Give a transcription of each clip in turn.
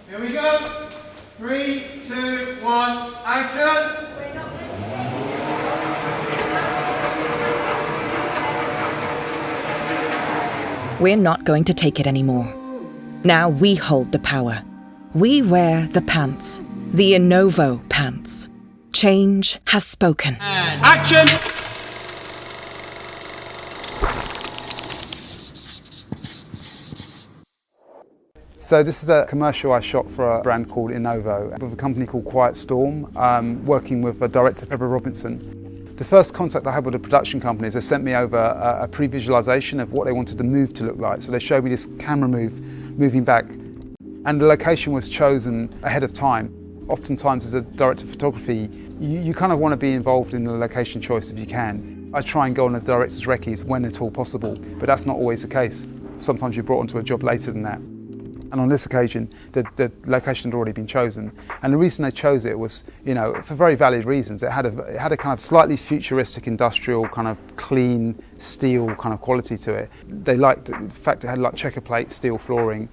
Here we go. 3, 2, 1, action. We're not going to take it anymore. Now we hold the power. We wear the pants. The Innovo pants. Change has spoken. And action. So this is a commercial I shot for a brand called Innovo with a company called Quiet Storm, working with director Trevor Robinson. The first contact I had with the production company is they sent me over a pre-visualization of what they wanted the move to look like. So they showed me this camera moving back, and the location was chosen ahead of time. Oftentimes as a director of photography, you kind of want to be involved in the location choice if you can. I try and go on the director's recce's when at all possible, but that's not always the case. Sometimes you're brought onto a job later than that. And on this occasion, the location had already been chosen. And the reason they chose it was, for very valid reasons. It had a kind of slightly futuristic, industrial, kind of clean steel kind of quality to it. They liked the fact it had like checker plate, steel flooring.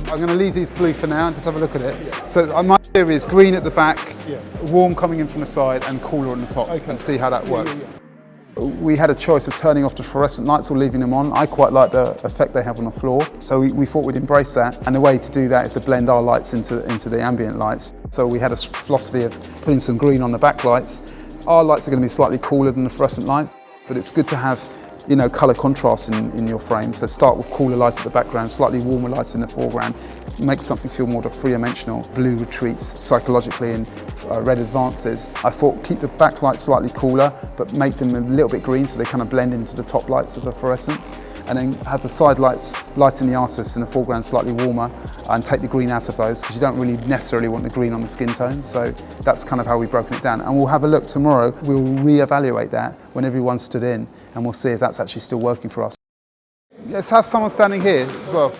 I'm going to leave these blue for now and just have a look at it. Yeah. So my theory is green at the back, warm coming in from the side and cooler on the top, and see how that works. We had a choice of turning off the fluorescent lights or leaving them on. I quite like the effect they have on the floor, so we thought we'd embrace that. And the way to do that is to blend our lights into the ambient lights. So we had a philosophy of putting some green on the back lights. Our lights are going to be slightly cooler than the fluorescent lights, but it's good to have colour contrast in your frame. So start with cooler lights at the background, slightly warmer lights in the foreground, make something feel more three-dimensional. Blue retreats psychologically and red advances. I thought keep the backlights slightly cooler, but make them a little bit green so they kind of blend into the top lights of the fluorescence. And then have the side lights lighting the artists in the foreground slightly warmer, and take the green out of those because you don't really necessarily want the green on the skin tones. So that's kind of how we've broken it down. And we'll have a look tomorrow. We'll re-evaluate that when everyone's stood in, and we'll see if that's actually still working for us. Let's have someone standing here as well.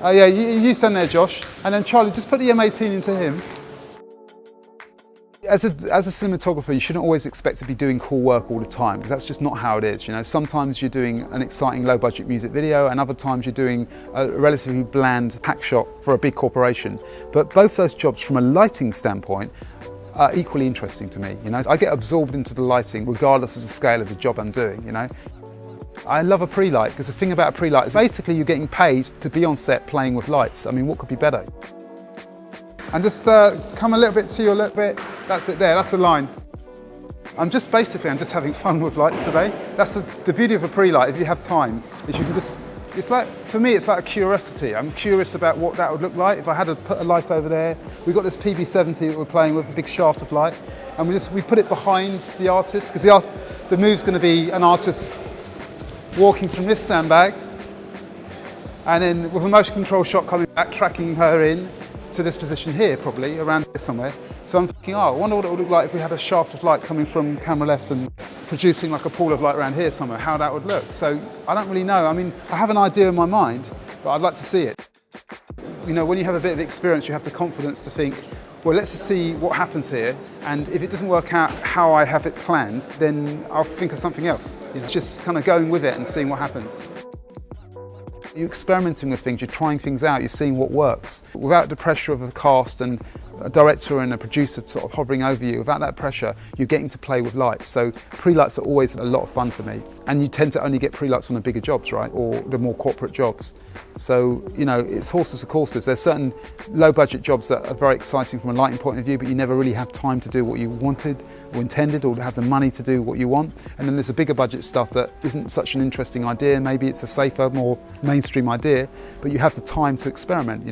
Yeah, you stand there, Josh. And then Charlie, just put the M18 into him. As a cinematographer, you shouldn't always expect to be doing cool work all the time, because that's just not how it is. Sometimes you're doing an exciting low-budget music video, and other times you're doing a relatively bland pack shot for a big corporation. But both those jobs, from a lighting standpoint, are equally interesting to me. I get absorbed into the lighting regardless of the scale of the job I'm doing. I love a pre-light, because the thing about a pre-light is basically you're getting paid to be on set playing with lights. I mean, what could be better? And just come a little bit to your left bit. That's it there, that's the line. I'm just having fun with lights today. That's the beauty of a pre-light, if you have time, is you can just, for me, it's like a curiosity. I'm curious about what that would look like if I had to put a light over there. We've got this PB70 that we're playing with, a big shaft of light, and we put it behind the artist, because the move's going to be an artist walking from this sandbag, and then with a motion control shot coming back, tracking her in to this position here, probably around here somewhere. So I'm thinking, I wonder what it would look like if we had a shaft of light coming from camera left and producing like a pool of light around here somewhere, how that would look. So I don't really know. I mean, I have an idea in my mind, but I'd like to see it. When you have a bit of experience, you have the confidence to think, well, let's just see what happens here, and if it doesn't work out how I have it planned, then I'll think of something else. Just kind of going with it and seeing what happens. You're experimenting with things, you're trying things out, you're seeing what works. Without the pressure of a cast and a director and a producer sort of hovering over you, without that pressure, you're getting to play with lights. So pre-lights are always a lot of fun for me. And you tend to only get pre-lights on the bigger jobs, right? Or the more corporate jobs. So, it's horses for courses. There's certain low-budget jobs that are very exciting from a lighting point of view, but you never really have time to do what you wanted or intended, or to have the money to do what you want. And then there's a bigger budget stuff that isn't such an interesting idea. Maybe it's a safer, more mainstream idea, but you have the time to experiment,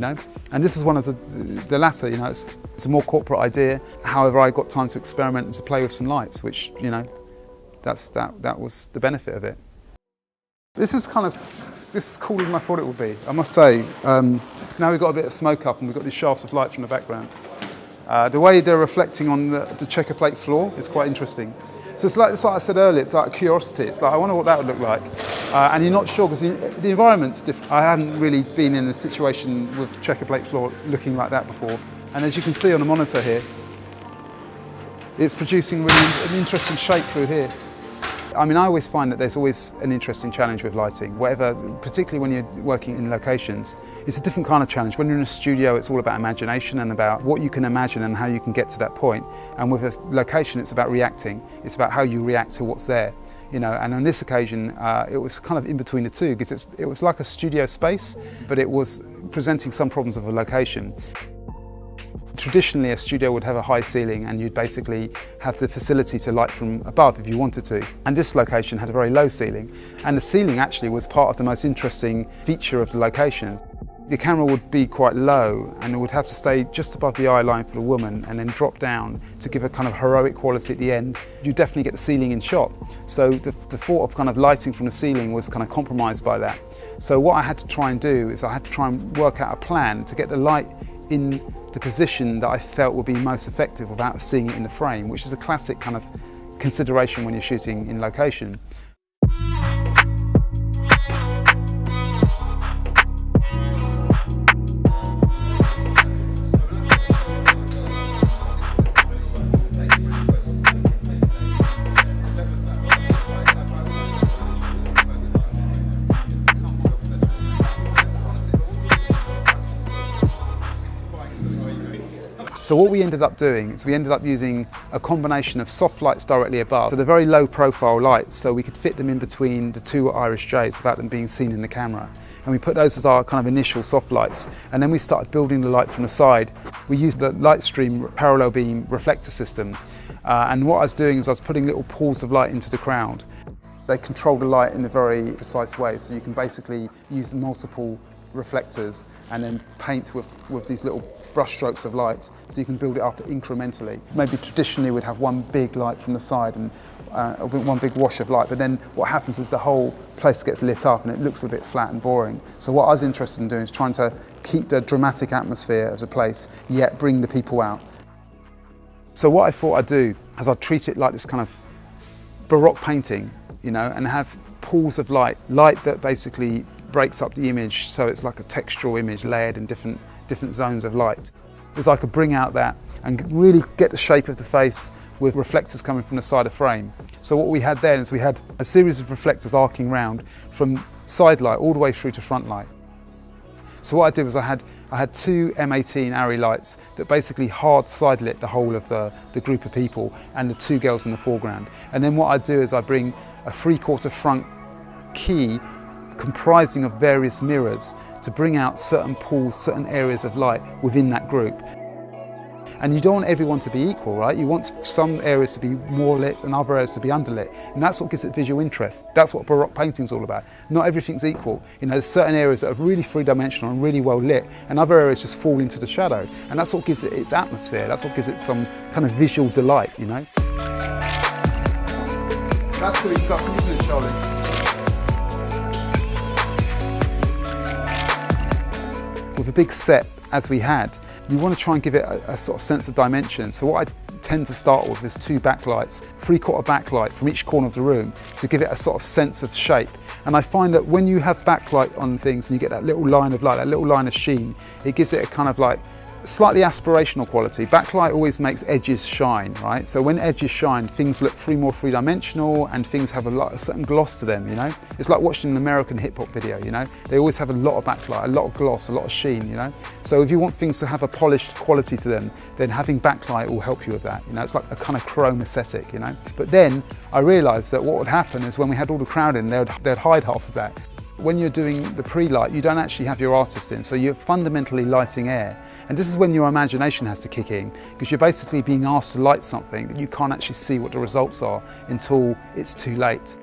And this is one of the latter, it's a more corporate idea. However, I got time to experiment and to play with some lights, which, that was the benefit of it. This is cooler than I thought it would be, I must say. Now we've got a bit of smoke up and we've got these shafts of light from the background. The way they're reflecting on the checker plate floor is quite interesting. So it's like I said earlier, it's like a curiosity. It's like, I wonder what that would look like. And you're not sure, because the environment's different. I haven't really been in a situation with checker plate floor looking like that before. And as you can see on the monitor here, it's producing really an interesting shape through here. I mean, I always find that there's always an interesting challenge with lighting, whatever, particularly when you're working in locations. It's a different kind of challenge. When you're in a studio, it's all about imagination and about what you can imagine and how you can get to that point. And with a location, it's about reacting. It's about how you react to what's there. You know, and on this occasion, it was kind of in between the two, because it was like a studio space, but it was presenting some problems of a location. Traditionally, a studio would have a high ceiling and you'd basically have the facility to light from above if you wanted to. And this location had a very low ceiling. And the ceiling actually was part of the most interesting feature of the location. The camera would be quite low and it would have to stay just above the eye line for the woman and then drop down to give a kind of heroic quality at the end. You definitely get the ceiling in shot. So the thought of kind of lighting from the ceiling was kind of compromised by that. So what I had to try and do is I had to try and work out a plan to get the light in the position that I felt would be most effective without seeing it in the frame, which is a classic kind of consideration when you're shooting in location. So what we ended up doing is we ended up using a combination of soft lights directly above, so they're very low profile lights, so we could fit them in between the two Irish J's without them being seen in the camera. And we put those as our kind of initial soft lights, and then we started building the light from the side. We used the light stream parallel beam reflector system, and what I was doing is I was putting little pools of light into the crowd. They control the light in a very precise way, so you can basically use multiple reflectors and then paint with these little brush strokes of light, so you can build it up incrementally. Maybe traditionally we'd have one big light from the side and one big wash of light, but then what happens is the whole place gets lit up and it looks a bit flat and boring. So what I was interested in doing is trying to keep the dramatic atmosphere of the place, yet bring the people out. So what I thought I'd do is I'd treat it like this kind of Baroque painting, you know, and have pools of light that basically breaks up the image, so it's like a textural image layered in different zones of light. Is I could bring out that and really get the shape of the face with reflectors coming from the side of frame. So what we had then is we had a series of reflectors arcing round from side light all the way through to front light. So what I did was I had two M18 Arri lights that basically hard side lit the whole of the group of people and the two girls in the foreground. And then what I do is I bring a 3/4 front key comprising of various mirrors to bring out certain pools, certain areas of light within that group. And you don't want everyone to be equal, right? You want some areas to be more lit and other areas to be underlit. And that's what gives it visual interest. That's what Baroque painting's all about. Not everything's equal. You know, there's certain areas that are really three-dimensional and really well lit, and other areas just fall into the shadow. And that's what gives it its atmosphere. That's what gives it some kind of visual delight, you know? That's doing something, isn't it, Charlie? With a big set as we had, you want to try and give it a sort of sense of dimension. So what I tend to start with is two backlights, 3/4 backlight from each corner of the room to give it a sort of sense of shape. And I find that when you have backlight on things and you get that little line of light, that little line of sheen, it gives it a kind of like slightly aspirational quality. Backlight always makes edges shine, right? So when edges shine, things look more three-dimensional and things have a certain gloss to them, you know? It's like watching an American hip-hop video, you know? They always have a lot of backlight, a lot of gloss, a lot of sheen, you know? So if you want things to have a polished quality to them, then having backlight will help you with that, you know? It's like a kind of chrome aesthetic, you know? But then I realised that what would happen is when we had all the crowd in, they'd hide half of that. When you're doing the pre-light, you don't actually have your artist in, so you're fundamentally lighting air. And this is when your imagination has to kick in, because you're basically being asked to light something that you can't actually see what the results are until it's too late.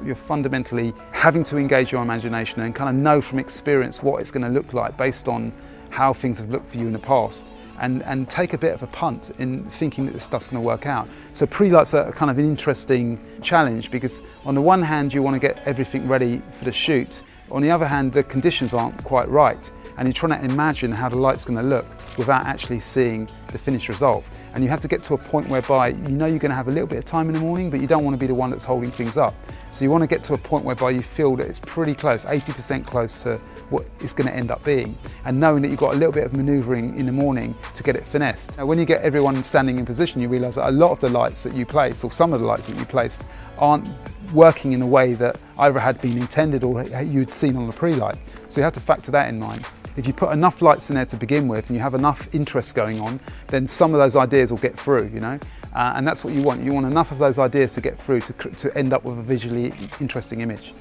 You're fundamentally having to engage your imagination and kind of know from experience what it's going to look like based on how things have looked for you in the past, and take a bit of a punt in thinking that this stuff's going to work out. So pre-lights are kind of an interesting challenge, because on the one hand you want to get everything ready for the shoot, on the other hand the conditions aren't quite right, and you're trying to imagine how the light's going to look without actually seeing the finished result. And you have to get to a point whereby you know you're going to have a little bit of time in the morning, but you don't want to be the one that's holding things up. So you want to get to a point whereby you feel that it's pretty close, 80% close to what it's going to end up being, and knowing that you've got a little bit of manoeuvring in the morning to get it finessed. Now, when you get everyone standing in position, you realise that a lot of the lights that you place, or some of the lights that you placed, aren't working in a way that either had been intended or you'd seen on the pre-light. So you have to factor that in mind. If you put enough lights in there to begin with and you have enough interest going on, then some of those ideas will get through, you know, and that's what you want. You want enough of those ideas to get through to end up with a visually interesting image.